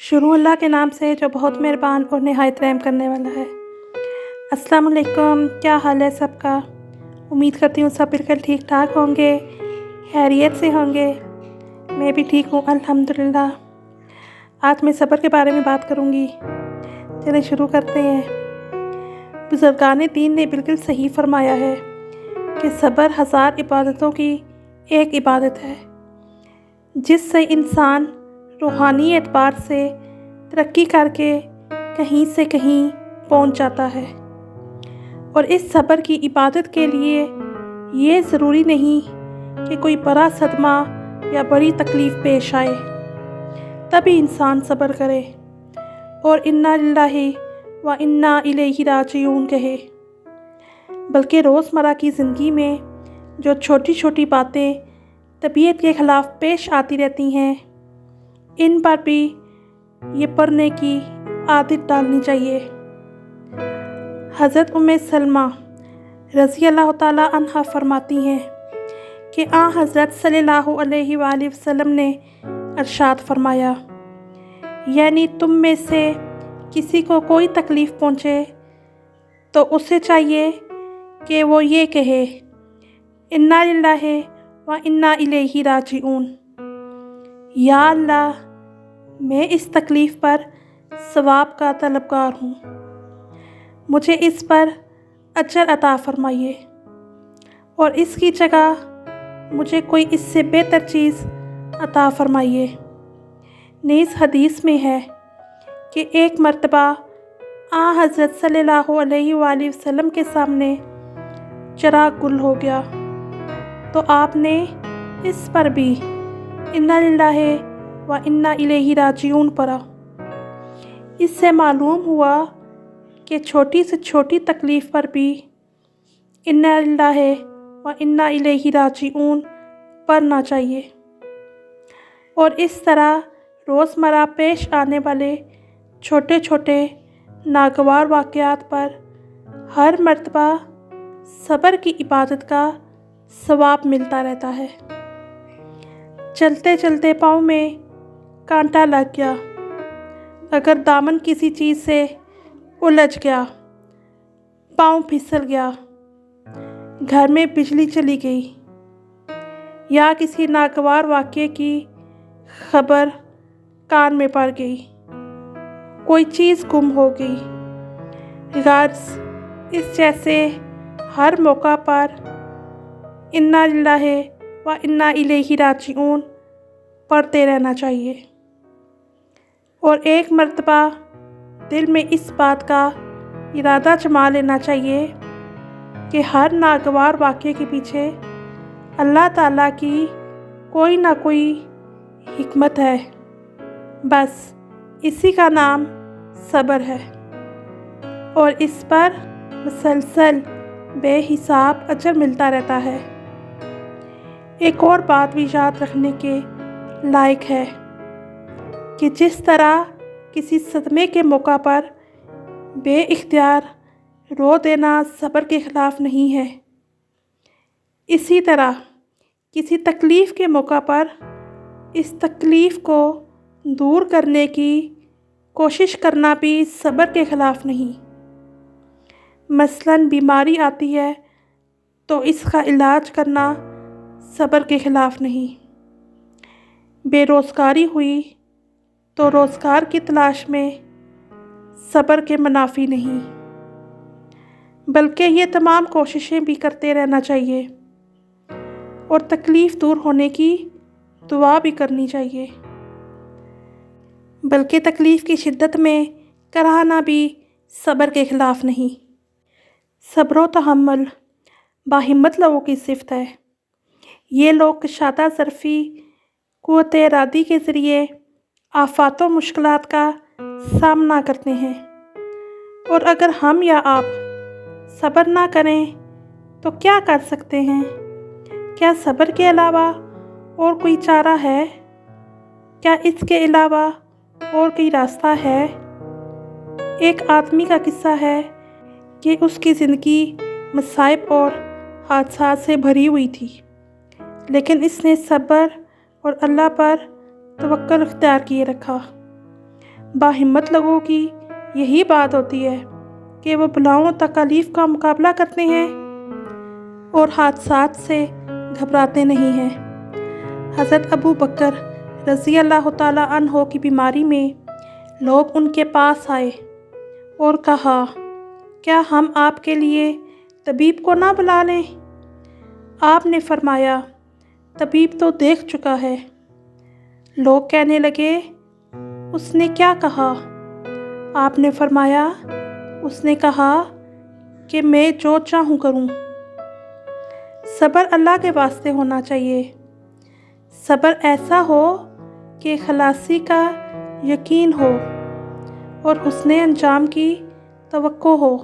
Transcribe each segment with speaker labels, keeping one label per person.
Speaker 1: شروع اللہ کے نام سے جو بہت مہربان اور نہایت رحم کرنے والا ہے۔ السلام علیکم، کیا حال ہے سب کا؟ امید کرتی ہوں سب بالکل ٹھیک ٹھاک ہوں گے، خیریت سے ہوں گے۔ میں بھی ٹھیک ہوں الحمدللہ۔ آج میں صبر کے بارے میں بات کروں گی۔ چلیں شروع کرتے ہیں۔ بزرگان دین نے بالکل صحیح فرمایا ہے کہ صبر 1000 عبادتوں کی ایک عبادت ہے، جس سے انسان روحانی اعتبار سے ترقی کر کے کہیں سے کہیں پہنچ جاتا ہے۔ اور اس صبر کی عبادت کے لیے یہ ضروری نہیں کہ کوئی بڑا صدمہ یا بڑی تکلیف پیش آئے تبھی انسان صبر کرے اور انا للہ و انا الیہ راجعون کہے، بلکہ روزمرہ کی زندگی میں جو چھوٹی چھوٹی باتیں طبیعت کے خلاف پیش آتی رہتی ہیں، ان پر بھی یہ پڑھنے کی عادت ڈالنی چاہیے۔ حضرت ام سلمہ رضی اللہ تعالیٰ عنہا فرماتی ہیں کہ حضرت صلی اللہ علیہ وآلہ وسلم نے ارشاد فرمایا، یعنی تم میں سے کسی کو کوئی تکلیف پہنچے تو اسے چاہیے کہ وہ یہ کہے، انا للہ و انا الیہ راجعون، یا اللہ میں اس تکلیف پر ثواب کا طلبگار ہوں، مجھے اس پر اجر عطا فرمائیے اور اس کی جگہ مجھے کوئی اس سے بہتر چیز عطا فرمائیے۔ نیز حدیث میں ہے کہ ایک مرتبہ حضرت صلی اللہ علیہ وآلہ وسلم کے سامنے چراغ گل ہو گیا تو آپ نے اس پر بھی انا للہ و انا الیہ راجعون پڑھا۔ اس سے معلوم ہوا کہ چھوٹی سے چھوٹی تکلیف پر بھی انا للہ و انا الیہ راجعون پڑھنا چاہیے، اور اس طرح روزمرہ پیش آنے والے چھوٹے چھوٹے ناگوار واقعات پر ہر مرتبہ صبر کی عبادت کا ثواب ملتا رہتا ہے۔ چلتے چلتے پاؤں میں کانٹا لگ گیا، اگر دامن کسی چیز سے الجھ گیا، پاؤں پھسل گیا، گھر میں بجلی چلی گئی، یا کسی ناگوار واقعے کی خبر کان میں پڑ گئی، کوئی چیز گم ہو گئی، غرض اس جیسے ہر موقع پر انا للہ و انا الیہ راجعون پڑھتے رہنا چاہیے، اور ایک مرتبہ دل میں اس بات کا ارادہ جما لینا چاہیے کہ ہر ناگوار واقعے کے پیچھے اللہ تعالیٰ کی کوئی نہ کوئی حکمت ہے، بس اسی کا نام صبر ہے، اور اس پر مسلسل بے حساب اجر ملتا رہتا ہے۔ ایک اور بات بھی یاد رکھنے کے لائق ہے کہ جس طرح کسی صدمے کے موقع پر بے اختیار رو دینا صبر کے خلاف نہیں ہے، اسی طرح کسی تکلیف کے موقع پر اس تکلیف کو دور کرنے کی کوشش کرنا بھی صبر کے خلاف نہیں۔ مثلاً بیماری آتی ہے تو اس کا علاج کرنا صبر کے خلاف نہیں، بے روزگاری ہوئی تو روزگار کی تلاش میں صبر کے منافی نہیں، بلکہ یہ تمام کوششیں بھی کرتے رہنا چاہیے اور تکلیف دور ہونے کی دعا بھی کرنی چاہیے، بلکہ تکلیف کی شدت میں کراہنا بھی صبر کے خلاف نہیں۔ صبر و تحمل باہمت لوگوں کی صفت ہے۔ یہ لوگ کشادہ ظرفی قوت ارادی کے ذریعے آفات و مشکلات کا سامنا کرتے ہیں، اور اگر ہم یا آپ صبر نہ کریں تو کیا کر سکتے ہیں؟ کیا صبر کے علاوہ اور کوئی چارہ ہے؟ کیا اس کے علاوہ اور کوئی راستہ ہے؟ ایک آدمی کا قصہ ہے کہ اس کی زندگی مصائب اور حادثات سے بھری ہوئی تھی، لیکن اس نے صبر اور اللہ پر توکل اختیار کیے رکھا۔ باہمت لوگوں کی یہی بات ہوتی ہے کہ وہ بلاؤں و تکالیف کا مقابلہ کرتے ہیں اور حادثات سے گھبراتے نہیں ہیں۔ حضرت ابو بکر رضی اللہ تعالیٰ عنہ کی بیماری میں لوگ ان کے پاس آئے اور کہا، کیا ہم آپ کے لیے طبیب کو نہ بلا لیں؟ آپ نے فرمایا، طبیب تو دیکھ چکا ہے۔ لوگ کہنے لگے، اس نے کیا کہا؟ آپ نے فرمایا، اس نے کہا کہ میں جو چاہوں کروں۔ صبر اللہ کے واسطے ہونا چاہیے، صبر ایسا ہو کہ خلاصی کا یقین ہو اور حسن انجام کی توقع ہو،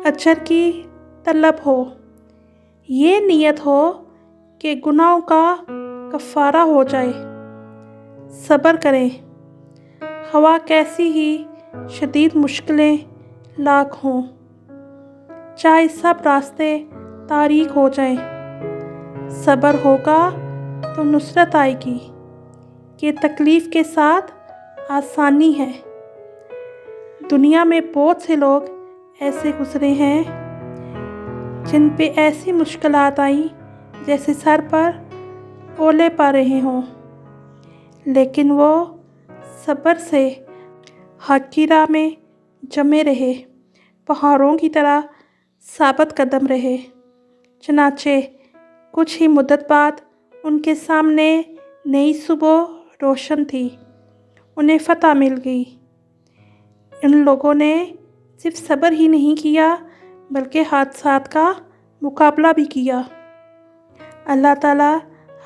Speaker 1: اجر کی طلب ہو، یہ نیت ہو کہ گناہوں کا کفارہ ہو جائے۔ صبر کریں، خواہ کیسی ہی شدید مشکلیں لاحق ہوں، چاہے سب راستے تاریک ہو جائیں۔ صبر ہوگا تو نصرت آئے گی، کہ تکلیف کے ساتھ آسانی ہے۔ دنیا میں بہت سے لوگ ایسے گزرے ہیں جن پہ ایسی مشکلات آئیں جیسے سر پر اولے پا رہے ہوں، لیکن وہ صبر سے حق کی راہ میں جمے رہے، پہاڑوں کی طرح ثابت قدم رہے۔ چنانچہ کچھ ہی مدت بعد ان کے سامنے نئی صبح روشن تھی، انہیں فتح مل گئی۔ ان لوگوں نے صرف صبر ہی نہیں کیا بلکہ حادثات کا مقابلہ بھی کیا۔ اللہ تعالیٰ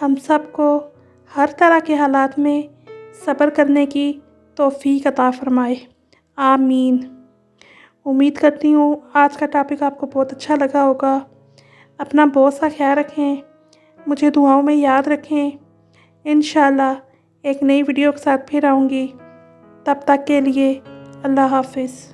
Speaker 1: ہم سب کو ہر طرح کے حالات میں صبر کرنے کی توفیق عطا فرمائے، آمین۔ امید کرتی ہوں آج کا ٹاپک آپ کو بہت اچھا لگا ہوگا۔ اپنا بہت سا خیال رکھیں، مجھے دعاؤں میں یاد رکھیں۔ انشاءاللہ ایک نئی ویڈیو کے ساتھ پھر آؤں گی، تب تک کے لیے اللہ حافظ۔